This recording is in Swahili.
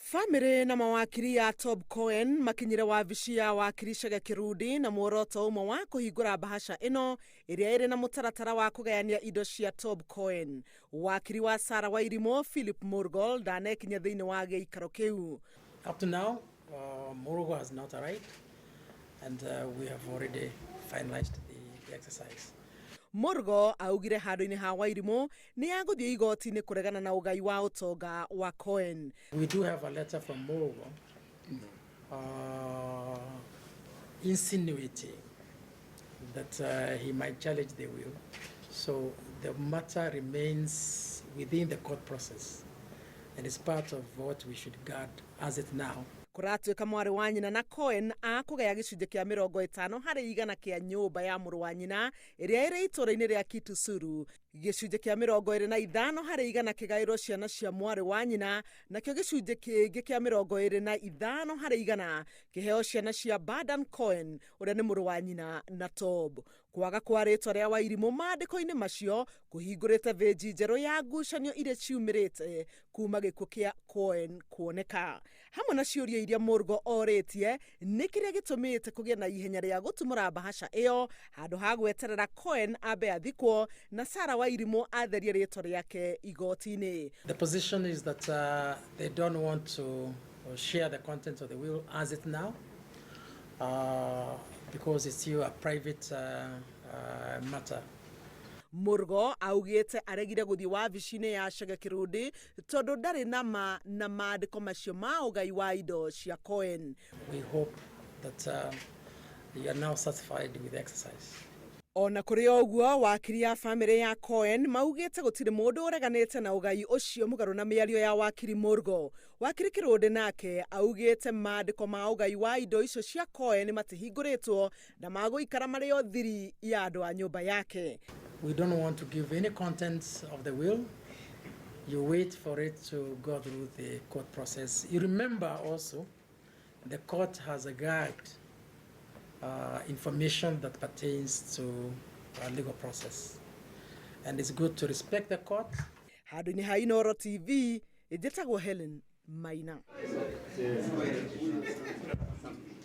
Family na mawakiri ya Tob Cohen makinyire wabici ya wakiri Ciake Kirudi na muoroto umwe wa kuhingura bahasha ino iria iri na mutaratara wa kugayania indo cia Tob Cohen. Wakiri wa Sarah Wairimu Philip Murgol ndanekinya thiini wa giikaro kiu. Up to now, Muru has not arrived, and we have already finalized the exercise. Murgo augire handu-ini ha Wairimu ni aguthie igoti-ini kuregana na ugai wa utonga wa Cohen. We do have a letter from Muru insinuating that he might challenge the will. So the matter remains within the court process and is part of what we should guard as it now. Kuratuika mwari wa nyina na Cohen akugaya gicunje kia 50% kia nyumba ya muru wa nyina iria iri itura-ini ria Kitusuru. Gicunje kia 25% kigairwo ciana cia mwari wa nyina nakio gicunje kingi kia 25% kiheo ciana cia Badan Cohen uria ni muru wa nyina na Tob. Kwaga kwa ritwa ria Wairimu mandiko-ini macio kuhingurite veji njeru ya ngucanio iria ciumirite kuuma gikuo kia Cohen kuoneka. Hamwe na ciuria iria Murgo oritie ni kiria gitumite kugia na ihenya ria gutumura bahasha iyo handu ha gweterera Cohen abe athikwo na Sarah Wairimu atherie ritwa riake igoti-ini. The position is that they don't want to share the content of the will as it now because it's still a private matter. Murgo augite aregire guthie wabici-ini ya Ciake Kirudi tondu ndari na mandiko macio ma ugai wa indo cia Cohen. We hope that you are now satisfied with the exercise. Ona kuri oguo wakiri ya family ya Cohen maugite gutire mundu ureganite na ugai ucio mugaru na miario ya wakiri Murgo. Wakiri Kirudi nake augite mandiko ma ugai wa indo icio cia Cohen matihinguritwo na maguikara mari o thiri ya andu a nyumba yake. We don't want to give any contents of the will. You wait for it to go through the court process. You remember also, the court has a guide information that pertains to a legal process. And it's good to respect the court. Handu-ini ha Inoro TV, ijitagwo Helen Maina.